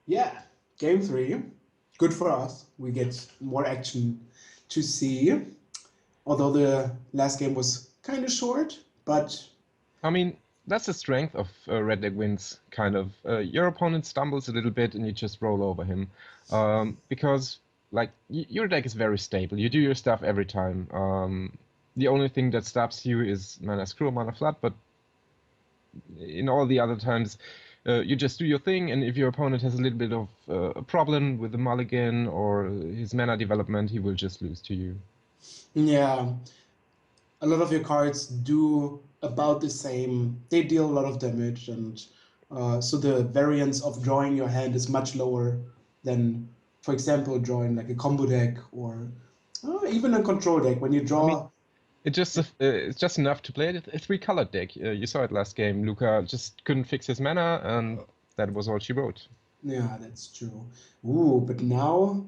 Yeah, game three. Good for us. We get more action to see. Although the last game was kind of short, but I mean, that's the strength of Red Deck wins, kind of. Your opponent stumbles a little bit and you just roll over him. Because, like, your deck is very stable. You do your stuff every time. The only thing that stops you is Mana Screw, Mana Flood, but in all the other times, you just do your thing, and if your opponent has a little bit of a problem with the mulligan or his mana development, he will just lose to you. yeah, a lot of your cards do about the same. They deal a lot of damage, and so the variance of drawing your hand is much lower than, for example, drawing like a combo deck or even a control deck. When you I mean, draw, it's just enough to play a three-colored deck. You saw it last game. Luca just couldn't fix his mana, and that was all she wrote. yeah, that's true. Ooh, but now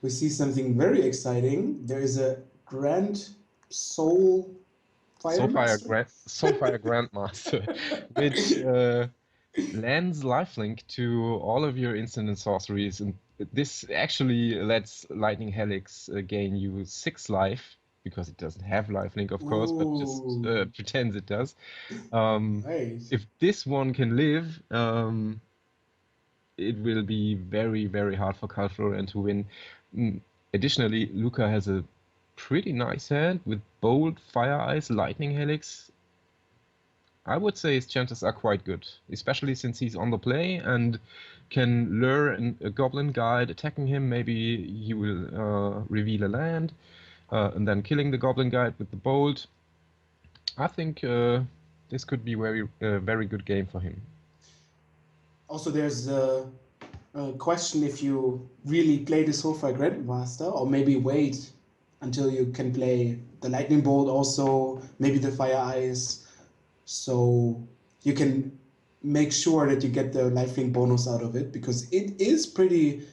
we see something very exciting. There is a Grand Soul Fire Master. Soulfire Grandmaster, which lends lifelink to all of your instant and sorceries, and this actually lets Lightning Helix gain you 6 life because it doesn't have lifelink, of course, but just Ooh, pretends it does. Um, nice. if this one can live, it will be very, very hard for Calflorian to win. Mm, Additionally, Luca has a pretty nice hand with Bolt, Fire Ice, Lightning Helix. I would say his chances are quite good, especially since he's on the play and can lure a Goblin Guide attacking him. Maybe he will reveal a land and then killing the Goblin Guide with the Bolt. I think this could be very good game for him. Also, there's a question if you really play the Soulfire Grandmaster, or maybe wait until you can play the Lightning Bolt, also maybe the Fire Ice, so you can make sure that you get the lifelink bonus out of it, because it is pretty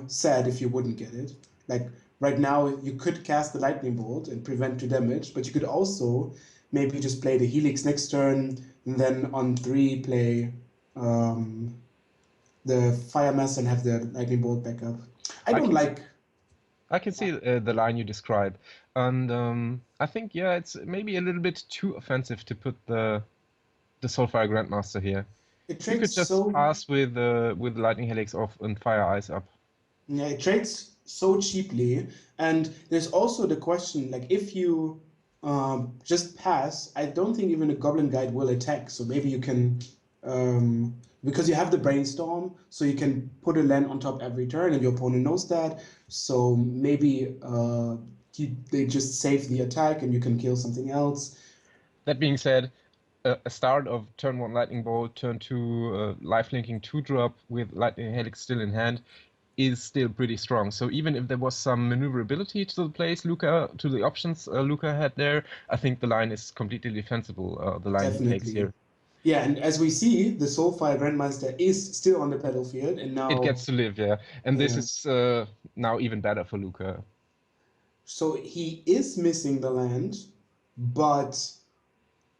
sad if you wouldn't get it. Like right now, you could cast the Lightning Bolt and prevent 2 damage, but you could also maybe just play the Helix next turn, and then on 3 play the Fire Master and have the Lightning Bolt backup. I I don't can like. I can see the line you describe, and I think yeah, it's maybe a little bit too offensive to put the Soulfire Grandmaster here. It You trades could just so pass with Lightning Helix off and Fire Ice up. Yeah, it trades so cheaply, and there's also the question like if you just pass, I don't think even a Goblin Guide will attack. So maybe you can because you have the Brainstorm, so you can put a land on top every turn, and your opponent knows that. So maybe they just save the attack, and you can kill something else. That being said, a start of turn 1 Lightning Bolt, turn 2 lifelinking 2-drop with Lightning Helix still in hand is still pretty strong. So even if there was some maneuverability to the plays to the options Luca had there, I think the line is completely defensible, the line he takes Definitely. here. Yeah, and as we see, the Soulfire Grandmaster is still on the battlefield, and It gets now, to live, yeah. And this yeah, is now even better for Luca. so he is missing the land, but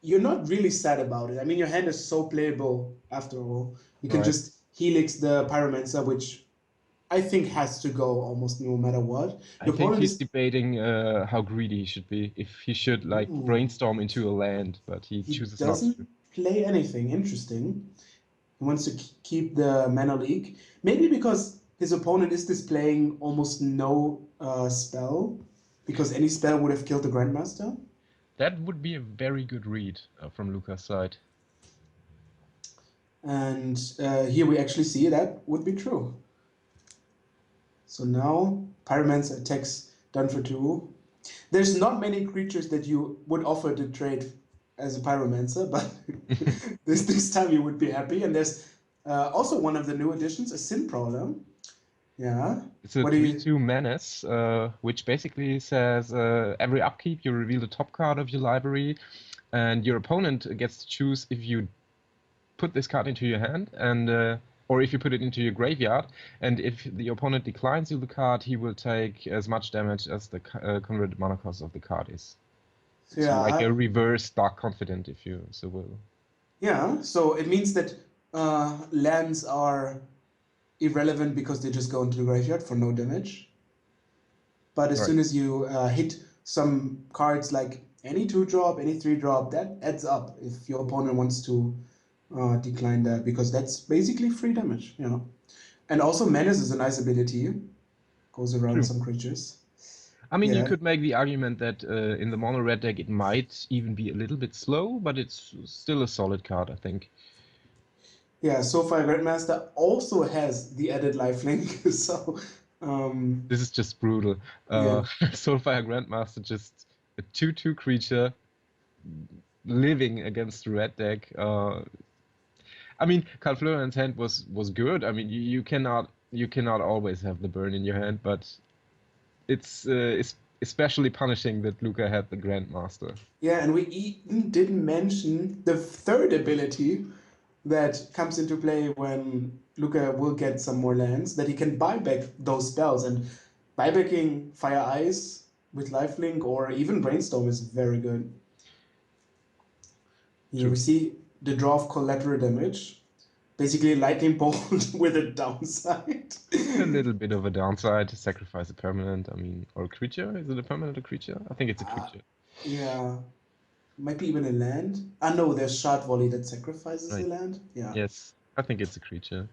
you're not really sad about it. I mean, your hand is so playable after all. You can Right. just Helix the Pyromancer, which I think has to go almost no matter what. I Your think opponent he's is. debating how greedy he should be. If he should like Ooh, brainstorm into a land, but he he chooses not doesn't to. play anything interesting. He wants to keep the mana leak. Maybe because his opponent is displaying almost no spell, because any spell would have killed the Grandmaster. That would be a very good read from Luca's side. And here we actually see that would be true. So now Pyromancer attacks done for 2. There's not many creatures that you would offer to trade as a Pyromancer, but this time you would be happy. And there's also one of the new additions, a Sin Prowler. Yeah. It's a What do you? 3/2 menace, which basically says every upkeep you reveal the top card of your library, and your opponent gets to choose if you put this card into your hand and or if you put it into your graveyard. And if the opponent declines you the card, he will take as much damage as the converted mana cost of the card is. So like Yeah, a reverse Dark Confident, if you so will. yeah. So it means that lands are irrelevant because they just go into the graveyard for no damage. But as Right. soon as you hit some cards like any 2-drop, any 3-drop, that adds up if your opponent wants to decline that, because that's basically free damage, you know. And also Menace is a nice ability, goes around True. some creatures. I mean, you Yeah, could make the argument that in the mono red deck it might even be a little bit slow, but it's still a solid card, I think. yeah. Soulfire Grandmaster also has the added lifelink, so This is just brutal. yeah. Soulfire Grandmaster, just a 2/2 creature living against the red deck. I mean, Karl Florian's hand was good. I mean, you cannot always have the burn in your hand, but it's especially punishing that Luca had the Grandmaster. Yeah, and we even didn't mention the third ability that comes into play when Luca will get some more lands, that he can buy back those spells. And buybacking Fire Ice with Lifelink or even Brainstorm is very good. Here True. we see the draw of collateral damage. Basically, Lightning Bolt with a downside. A little bit of a downside to sacrifice a permanent. I mean, or a creature. Is it a permanent or creature? I think it's a uh, creature. yeah, might be even a land. Ah, no, there's Shard Volley that sacrifices a Right. land. Yeah. Yes, I think it's a creature.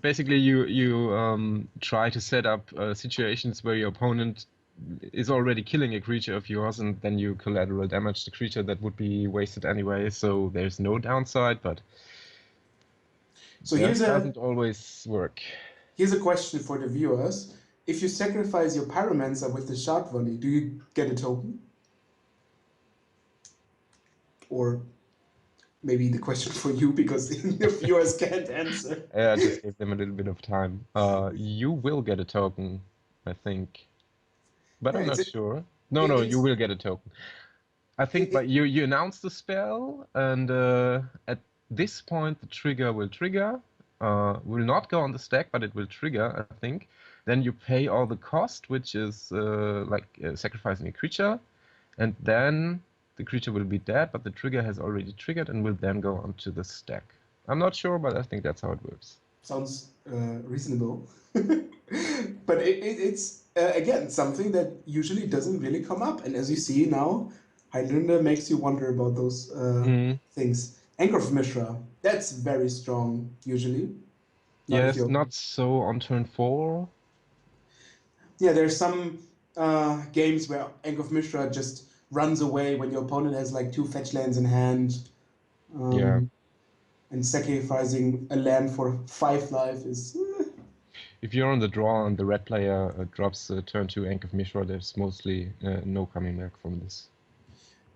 Basically, you try to set up situations where your opponent is already killing a creature of yours, and then you collateral damage the creature that would be wasted anyway. So there's no downside, but So that doesn't always work. here's a question for the viewers. If you sacrifice your Pyromancer with the Shard Volley, do you get a token? Or maybe the question for you because the viewers can't answer. I just gave them a little bit of time. You will get a token, I think, but Yeah, I'm not sure. No, no, you it's will get a token. I think, but it, you announce the spell, and at this point the trigger will trigger. Will not go on the stack, but it will trigger, I think. Then you pay all the cost, which is like sacrificing a creature, and then the creature will be dead, but the trigger has already triggered and will then go onto the stack. I'm not sure, but I think that's how it works. sounds reasonable. But it's again something that usually doesn't really come up. And as you see now, Highlander makes you wonder about those things. Anchor of Mishra, that's very strong usually. Not if Yes, you're not so on turn 4. yeah, there's some games where Anchor of Mishra just runs away when your opponent has like 2 fetch lands in hand. Yeah. And sacrificing a land for 5 life is. If you're on the draw and the red player drops turn 2 Ank of Mishra, there's mostly no coming back from this.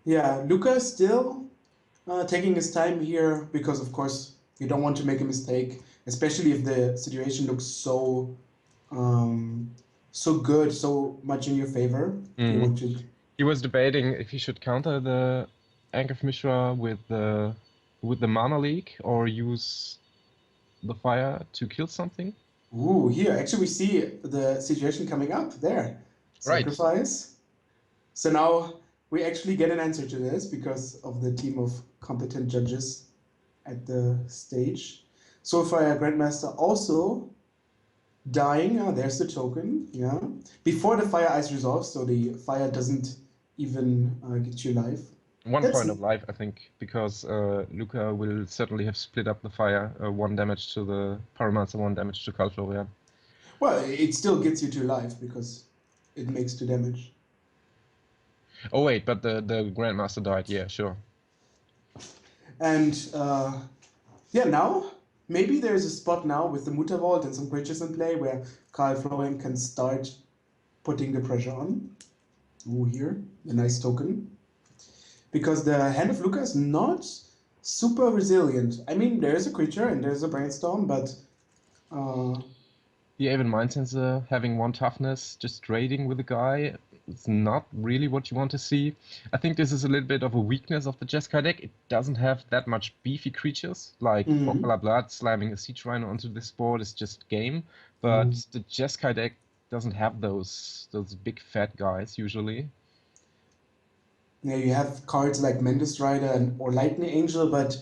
Yeah, Luca is still taking his time here because, of course, you don't want to make a mistake, especially if the situation looks so good, so much in your favor. You want to. He was debating if he should counter the Ank of Mishra with the mana leak or use the fire to kill something. Ooh, here actually we see the situation coming up there. Right. Sacrifice. So now we actually get an answer to this because of the team of competent judges at the stage. Soulfire Grandmaster also dying. There's the token. Yeah. Before the fire ice resolves, so the fire doesn't even get you life. 1 That's point of life, I think, because Luca will certainly have split up the fire. 1 damage to the Pyromancer, 1 damage to Karl Florian. well, it still gets you 2 life because it makes 2 damage. Oh wait, but the Grandmaster died. Yeah, sure. And yeah, now maybe there's a spot now with the Muta Vault and some creatures in play where Karl Florian can start putting the pressure on. Ooh, here, a nice token. Because the Hand of Luca is not super resilient. I mean, there's a creature and there's a Brainstorm, but The Aven Mind Sensor having 1 toughness, just trading with a guy, it's not really what you want to see. I think this is a little bit of a weakness of the Jeskai deck. It doesn't have that much beefy creatures, like Orphala Blood slamming a Siege Rhino onto this board is just game. But the Jeskai deck doesn't have those big fat guys usually. yeah, you have cards like Mendes Rider or Lightning Angel, but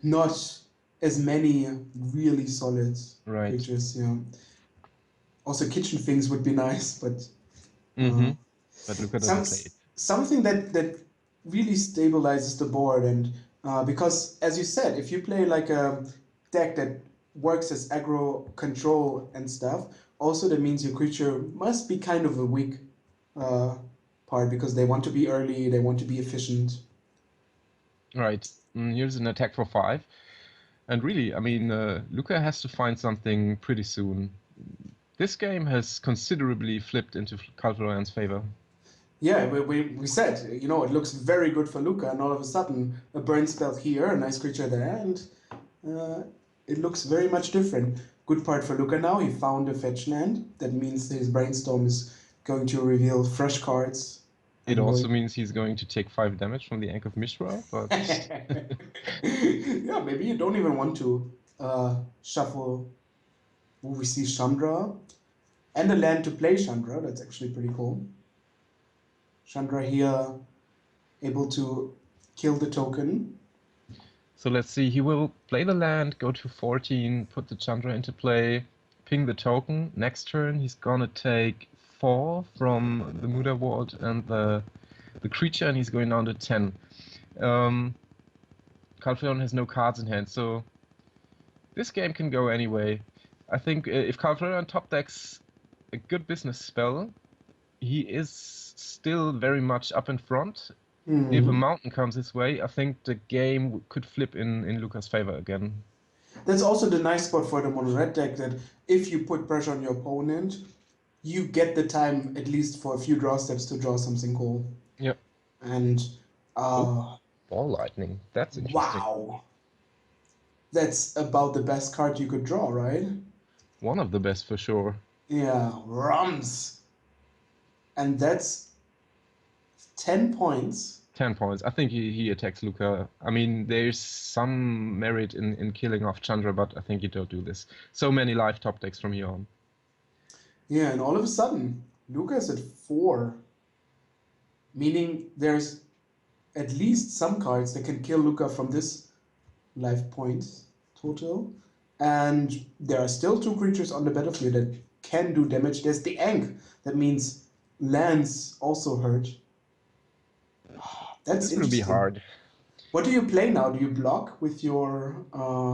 not as many really solid Right. creatures. Yeah. Also, kitchen things would be nice, but Mm-hmm. uh, But Luca some doesn't play it. something that really stabilizes the board. And because, as you said, if you play like a deck that works as aggro control and stuff, also that means your creature must be kind of a weak uh, part because they want to be early, they want to be efficient. Right. Here's an attack for 5. And really, I mean, Luca has to find something pretty soon. This game has considerably flipped into Calderon's favor. Yeah, we said, it looks very good for Luca, and all of a sudden, a burn spell here, a nice creature there, and uh, it looks very much different. Good part for Luca now, he found a fetch land. That means his brainstorm is going to reveal fresh cards It and also going. means he's going to take 5 damage from the Ankh of Mishra, but Yeah, maybe you don't even want to shuffle. Ooh, we see Chandra and a land to play Chandra. That's actually pretty cool. Chandra here able to kill the token. so let's see. He will play the land, go to 14, put the Chandra into play, ping the token. Next turn, he's gonna take 4 from the Muda Ward and the creature, and he's going down to 10. Calpheon has no cards in hand, so this game can go anyway. I think if Calpheon top decks a good business spell, he is still very much up in front. If a Hmm. mountain comes his way, I think the game could flip in Luca's favor again. That's also the nice spot for the mono red deck that if you put pressure on your opponent, you get the time at least for a few draw steps to draw something cool. Yep. And Oh, uh, ball lightning. That's interesting. wow, that's about the best card you could draw, right? One of the best for sure. Yeah, Rums. And that's 10 points. 10 points. I think he attacks Luca. I mean, there's some merit in killing off Chandra, but I think you don't do this. So many live top decks from here on. Yeah, and all of a sudden, Luca's at 4, meaning there's at least some cards that can kill Luca from this life points total. And there are still 2 creatures on the battlefield that can do damage. There's the Ankh. That means lands also hurt. That's This will be interesting. hard. What do you play now? Do you block with your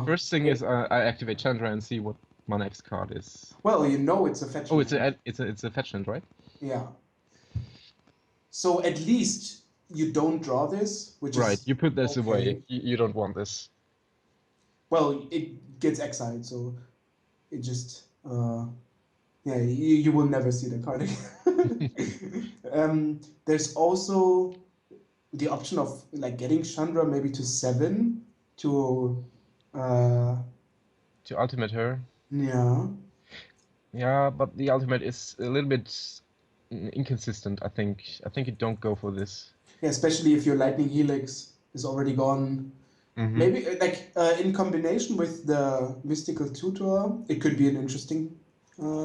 First thing is I activate Chandra and see what my next card is. well, it's a fetch Oh, land. it's a fetch land, right? Yeah. So at least you don't draw this, which Right. is You put this away. okay. You don't want this. Well, it gets exiled, so it just yeah, you will never see the card again. There's also the option of like getting Chandra maybe to 7 to uh To ultimate her. yeah. Yeah, but the ultimate is a little bit inconsistent, I think. I think you don't go for this. Yeah, especially if your Lightning Helix is already gone. Mm-hmm. Maybe like in combination with the Mystical Tutor, it could be an interesting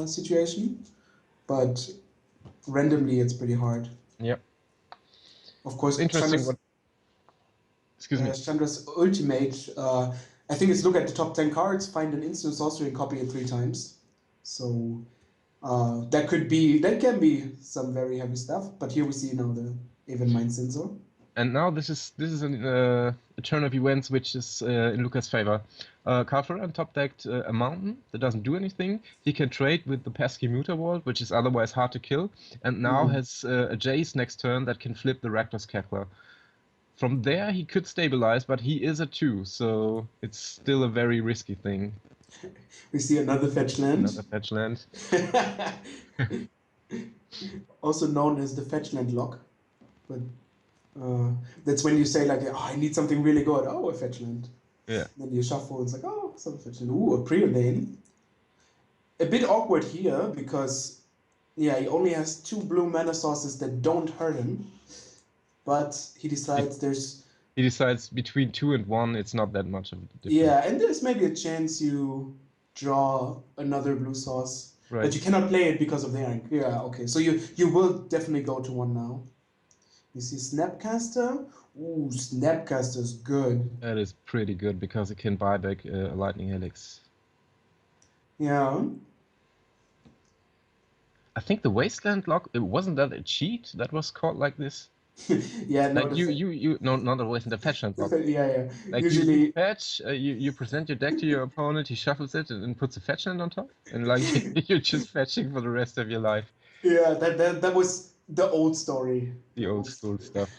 situation, but randomly it's pretty hard. Yep. Of It's course, interesting what. Excuse me. Chandra's ultimate, I think it's look at the top 10 cards, find an instant sorcery and copy it 3 times. So that can be some very heavy stuff. But here we see now the even mind sensor. And now this is a turn of events which is in Luca's favor. Calfera top decked a mountain that doesn't do anything. He can trade with the pesky Muta Wall, which is otherwise hard to kill, and now has a Jace next turn that can flip the Rakdos Kepler. From there he could stabilize, but he is a 2, so it's still a very risky thing. We see another fetch land. Another fetch land. Also known as the fetch land lock. But that's when you say like, oh, I need something really good. Oh, a fetch land. Yeah. Then you shuffle and it's like, oh, some fetch land. Ooh, a preordain. A bit awkward here because yeah, he only has 2 blue mana sources that don't hurt him. But he decides He decides between 2 and 1, it's not that much of a difference. yeah, and there's maybe a chance you draw another blue source. Right. But you cannot play it because of the Ankh. Yeah, okay. So you will definitely go to 1 now. You see Snapcaster? Ooh, Snapcaster's good. That is pretty good because it can buy back a Lightning Helix. Yeah. I think the Wasteland lock, it wasn't that a cheat that was called like this? Yeah, no, Like you no, not the Wasteland, the Fetchland lock. yeah, yeah. Like you Usually, fetch, you present your deck to your opponent, he shuffles it and puts a Fetchland on top, and like you're just fetching for the rest of your life. yeah, that was the old story. The The old old school story. stuff.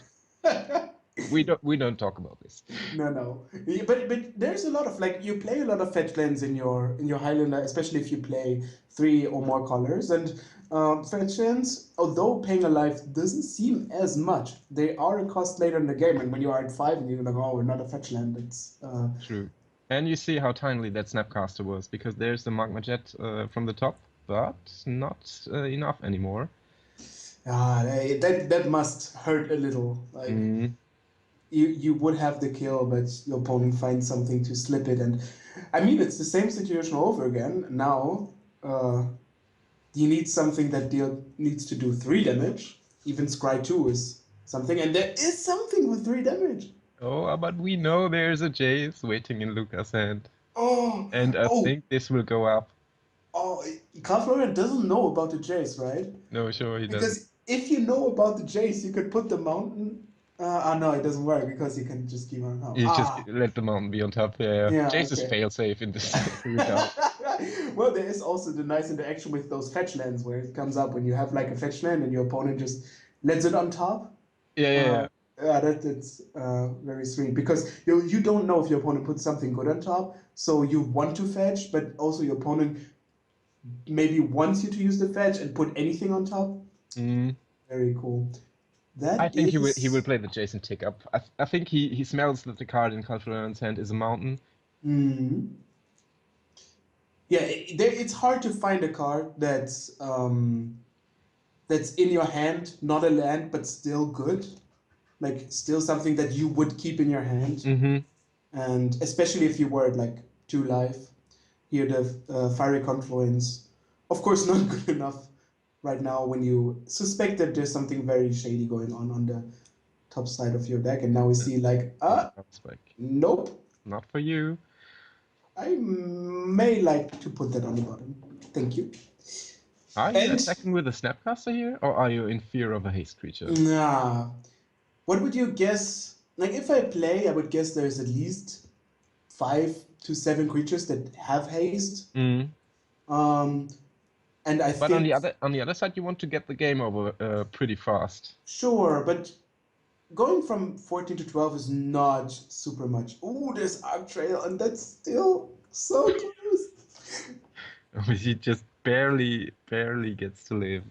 We don't talk about this. No, no. Yeah, but there's a lot of like you play a lot of fetch lands in your Highlander, especially if you play three or more colors. And fetch lands, although paying a life doesn't seem as much, they are a cost later in the game. And when you are at 5 and you're like, oh, we're not a fetch land, it's True. And you see how tiny that Snapcaster was, because there's the Magma Jet from the top, but not enough anymore. that must hurt a little. Like Mm, you would have the kill, but your opponent finds something to slip it. And I mean, it's the same situation all over again. Now, you need something that needs to do 3 damage. Even Scry 2 is something, and there is something with 3 damage. oh, but we know there's a Jace waiting in Luca's hand. Oh, And I oh, think this will go up. oh! Carl Florian doesn't know about the Jace, right? No, sure he doesn't. Because if you know about the Jace, you could put the mountain. No, it doesn't work because you can just keep on. You just Ah, let the mountain be on top there. yeah, Jace is okay. fail-safe in this regard. Well, there is also the nice interaction with those fetch lands where it comes up when you have like a fetch land and your opponent just lets it on top. Yeah, yeah, Uh, yeah. yeah, that's very sweet because you don't know if your opponent puts something good on top, so you want to fetch, but also your opponent maybe wants you to use the fetch and put anything on top. Mm. Very cool. I That think he will is. play the Jason tick up. I think he smells that the card in Calfreon's hand is a mountain. Mm, yeah, it's hard to find a card that's in your hand, not a land, but still good. Like still something that you would keep in your hand, Mm-hmm. and especially if you were at like 2 life. Here the fiery confluence, of course, not good enough right now when you suspect that there's something very shady going on the top side of your deck, and now we see like There's a bounce back. nope. Not for you. I may like to put that on the bottom. Thank you. Are you And attacking with a Snapcaster here, or are you in fear of a haste creature? nah, what would you guess? Like if I play, I would guess there's at least 5 to 7 creatures that have haste. Mm. Um, and I But on think the other side, you want to get the game over pretty fast. sure, but going from 14 to 12 is not super much. Oh, there's Arc Trail, and that's still so close. He just barely gets to live.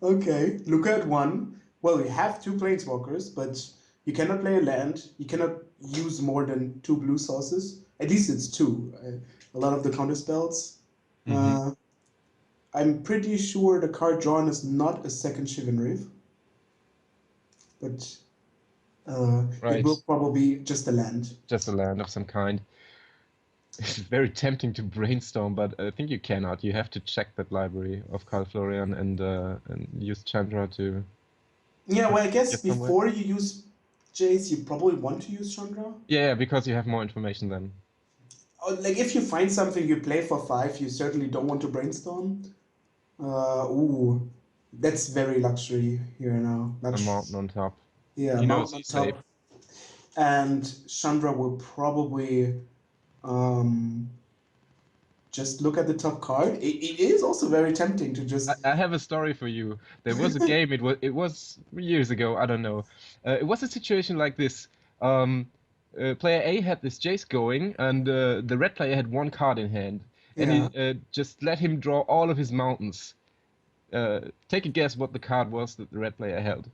Okay, look at one. Well, you have 2 planeswalkers, but you cannot play a land. You cannot use more than 2 blue sources. At least it's 2. A lot of the counter spells. Mm-hmm. Uh, I'm pretty sure the card drawn is not a second Shivan Reef, but it Right, will probably be just a land. just a land of some kind. It's very tempting to brainstorm, but I think you cannot. You have to check that library of Carl Florian and use Chandra to Yeah, well, I guess get somewhere. before you use Jace, you probably want to use Chandra. Yeah, because you have more information then. Like if you find something you play for 5, you certainly don't want to brainstorm. Ooh, that's very luxury here now. A mountain on top. Yeah, He knows mountain on he's safe. top, and Chandra will probably um, just look at the top card. It is also very tempting to just. I have a story for you. There was a game. It was years ago. I don't know. It was a situation like this. Um, Player A had this Jace going, and the red player had one card in hand, and Yeah, he just let him draw all of his mountains. Take a guess what the card was that the red player held.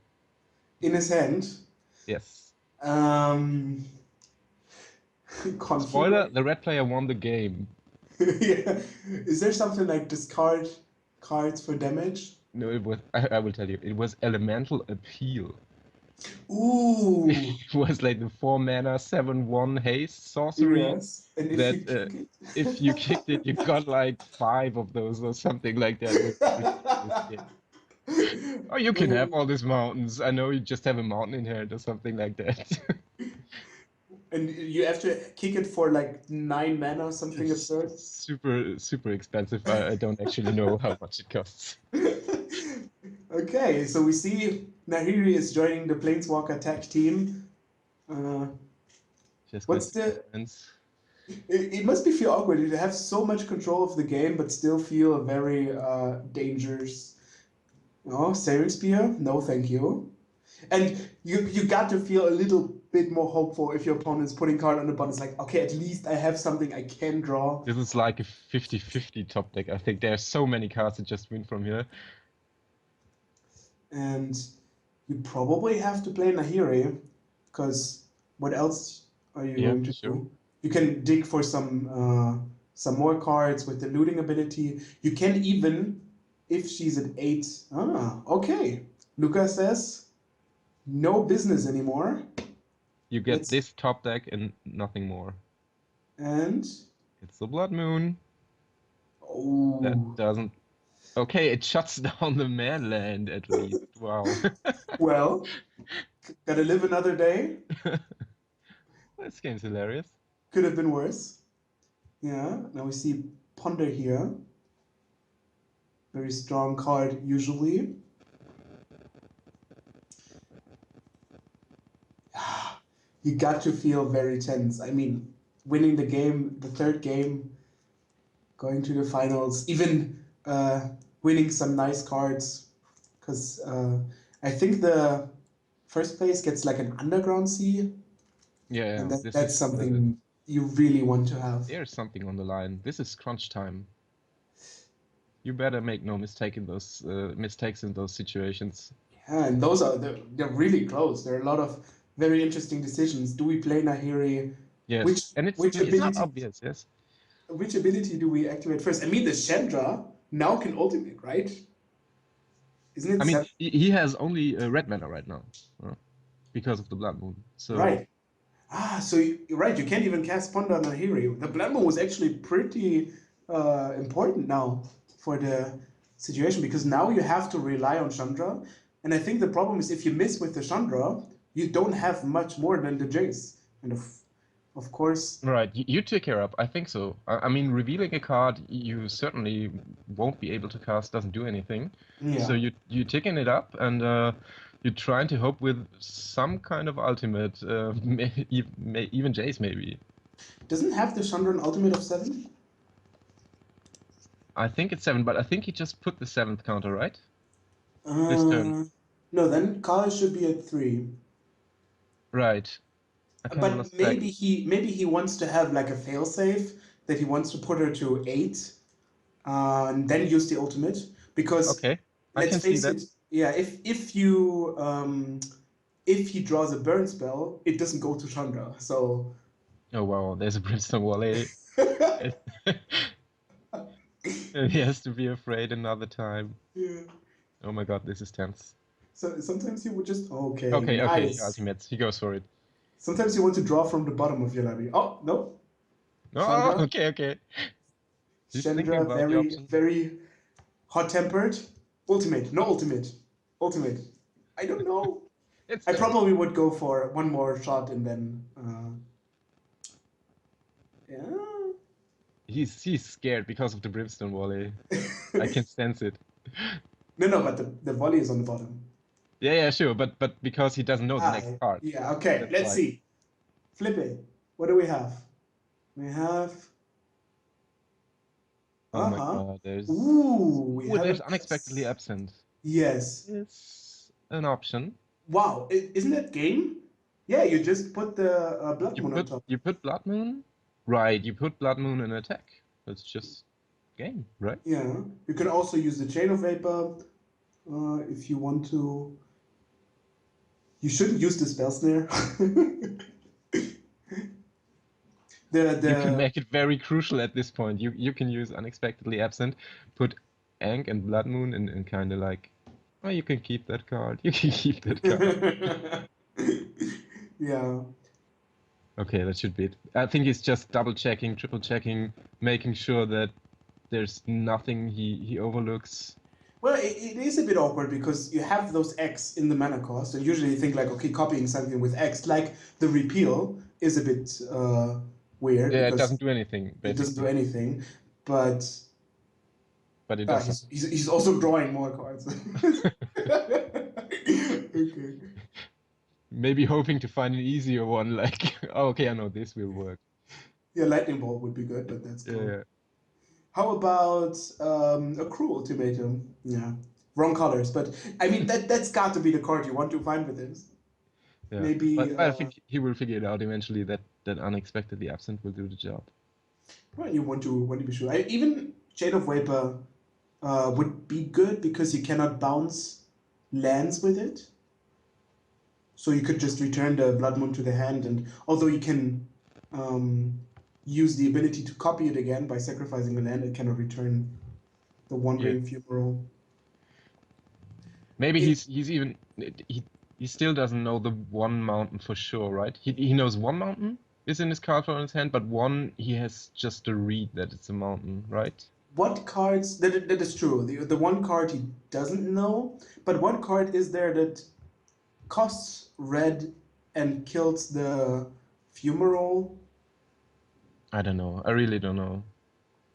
in his hand. Yes. Um, Spoiler: Confluence. the red player won the game. Yeah. Is there something like discard cards for damage? No, it was. I will tell you. It was Elemental Appeal. Ooh, It was like the 4 mana 7/1 haste sorcery yes. And if that you kick if you kicked it, you it. got like 5 of those or something like that. It was ridiculous game. Oh, you can have all these mountains. I know you just have a mountain in here or something like that. And you have to kick it for like 9 mana or something It's absurd. super expensive. I don't actually know how much it costs. Okay, so we see Nahiri is joining the Planeswalker tag team. Just got What's two the? lands. It must be feel awkward to have so much control of the game, but still feel very dangerous. Oh, Saving Spear? No, thank you. And you got to feel a little bit more hopeful if your opponent's putting card on the button. It's like, okay, at least I have something I can draw. This is like a 50-50 top deck. I think there's so many cards that just win from here. And you probably have to play Nahiri, because what else are you Yeah, going to sure. do? You can dig for some more cards with the looting ability. You can even, if she's at 8. Ah, okay. Luca says no business anymore. You get Let's this top deck and nothing more. and It's the Blood Moon. That oh doesn't. Okay, it shuts down the mainland at least. Wow. well, gotta live another day. This game's hilarious. Could have been worse. Yeah. Now we see Ponder here. Very strong card usually. You got to feel very tense. I mean, winning the game, the third game, going to the finals, even winning some nice cards. Because I think the first place gets like an underground sea, Yeah, and this that's is something you really want to have. there's something on the line. This is crunch time. You better make no mistake in those mistakes in those situations. Yeah, and those are they're really close. There are a lot of very interesting decisions. Do we play Nahiri? Yes, Which and which it's not ability obvious. Yes, which ability do we activate first? I mean, the Chandra now can ultimate, right? Isn't it I mean seven? he has only red mana right now because of the Blood Moon. So Right. Ah, so you're right. You can't even cast Ponder Nahiri. The Blood Moon was actually pretty important now for the situation because now you have to rely on Chandra. And I think the problem is if you miss with the Chandra, you don't have much more than the Jace. And of course, right, you take care up. I think so. I mean, revealing a card you certainly won't be able to cast doesn't do anything. So yeah. you taking it up and you're trying to hope with some kind of ultimate, even Jace maybe. Doesn't have the Chandra an ultimate of 7? I think it's 7, but I think he just put the 7th counter, right? This turn. Uh, no, then Kyle should be at 3. Right. I kind of But lost track. maybe he wants to have like a failsafe that he wants to put her to 8, and then use the ultimate. Because Okay, I let's can see face that. it, yeah, if he draws a burn spell, it doesn't go to Chandra. So Oh wow, there's a Brimstone Volley. It- He has to be afraid another time. yeah. Oh my god, this is tense. So sometimes he would just okay, Okay, nice. ultimates. He goes for it. Sometimes you want to draw from the bottom of your library. Oh no, Oh, Chandra, okay. He's thinking Chandra, about the very options. very hot-tempered. Ultimate, no ultimate, ultimate. I don't know. It's I there. probably would go for one more shot and then, yeah. He's scared because of the Brimstone Volley. I can sense it. No, but the volley is on the bottom. Yeah, sure, but because he doesn't know the next card. Yeah, okay, That's let's why. see. Flip it. What do we have? We have, Oh my uh-huh. god, there's Ooh, we oh, have a there's unexpectedly curse. absent. Yes. It's an option. Wow, isn't that game? Yeah, you just put the blood moon on top. You put Blood Moon? Right, you put Blood Moon in attack. That's just game, right? Yeah, you can also use the chain of vapor if you want to. You shouldn't use the spell snare. the You can the make it very crucial at this point. You can use unexpectedly absent, put Ankh and Blood Moon and kind of like, oh, you can keep that card. You can keep that card. yeah. Okay, that should be it. I think he's just double checking, triple checking, making sure that there's nothing he overlooks. Well, it is a bit awkward because you have those X in the mana cost, and usually you think like, okay, copying something with X, like the repeal, is a bit weird Yeah, it because doesn't do anything, it doesn't do basically. anything. But But it does he's also drawing more cards. Okay. maybe hoping to find an easier one, like, oh, okay, I know this will work. Yeah, lightning bolt would be good, but that's Yeah, gone. yeah. How about a cruel ultimatum? Yeah, wrong colors, but I mean that's got to be the card you want to find with this. Yeah. But Maybe I think he will figure it out eventually that unexpectedly absent will do the job. well, you want to be sure. Even Shade of Vapor would be good because you cannot bounce lands with it. So you could just return the Blood Moon to the hand, and although you can um, use the ability to copy it again by sacrificing a land, it cannot return the Yeah. Wandering Fumarole. Maybe It, he's even he still doesn't know the one mountain for sure, right? He knows one mountain is in his card draw in his hand, but one he has just to read that it's a mountain, right? what cards? That is true. The one card he doesn't know, but what card is there that costs red and kills the Fumarole? I don't know. I really don't know.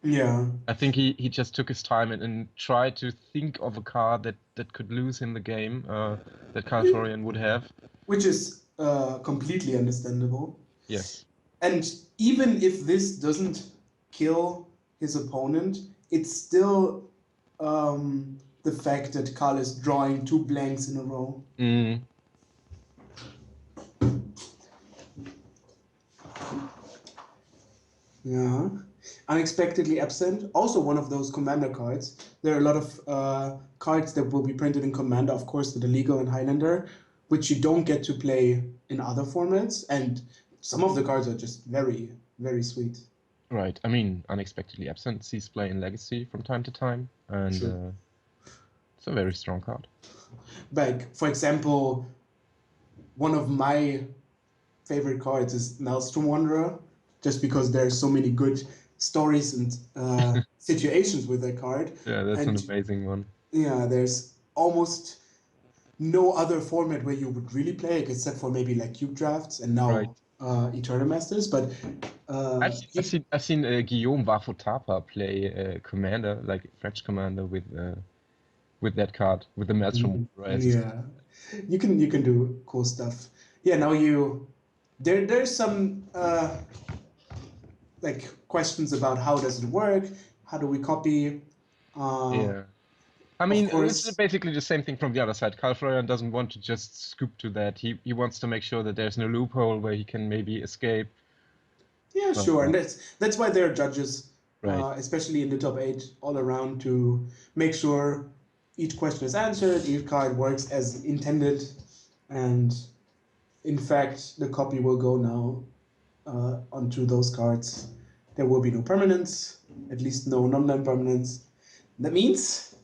Yeah, I think he just took his time and tried to think of a card that could lose him the game, that Kaltorian would have. which is completely understandable. Yes. And even if this doesn't kill his opponent, it's still the fact that Carl is drawing two blanks in a row. Mm, Yeah. Unexpectedly absent. Also one of those commander cards. There are a lot of cards that will be printed in commander, of course, the Legal and Highlander, which you don't get to play in other formats. And some of the cards are just very, very sweet. right. I mean, unexpectedly absent sees play in Legacy from time to time, and True. it's a very strong card. Like, for example, one of my favorite cards is Maelstrom Wanderer, just because there's so many good stories and situations with that card. Yeah, that's an And amazing one. yeah, there's almost no other format where you would really play it except for maybe like cube drafts and Right. now Eternal Masters. But I've seen Guillaume Wafotapa play commander, like French commander, with that card, with the Maelstrom Wanderer as his. yeah, you can do cool stuff. Yeah, now there's some like questions about how does it work, how do we copy. Yeah. I Of mean, it's course, basically the same thing from the other side. Carl Florian doesn't want to just scoop to that. He wants to make sure that there's no loophole where he can maybe escape. yeah, But sure, and that's why there are judges, right. especially in the top eight, all around to make sure each question is answered, each card works as intended, and in fact, the copy will go now onto those cards. There will be no permanence, at least no non-land permanence. That means,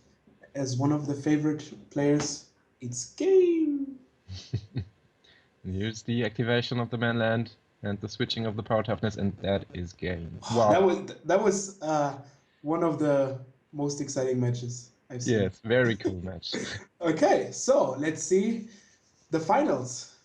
as one of the favorite players, it's game. And here's the activation of the manland and the switching of the power toughness, and that is game. Wow. That was one of the most exciting matches I've seen. Yes, very cool match. Okay, so let's see the finals.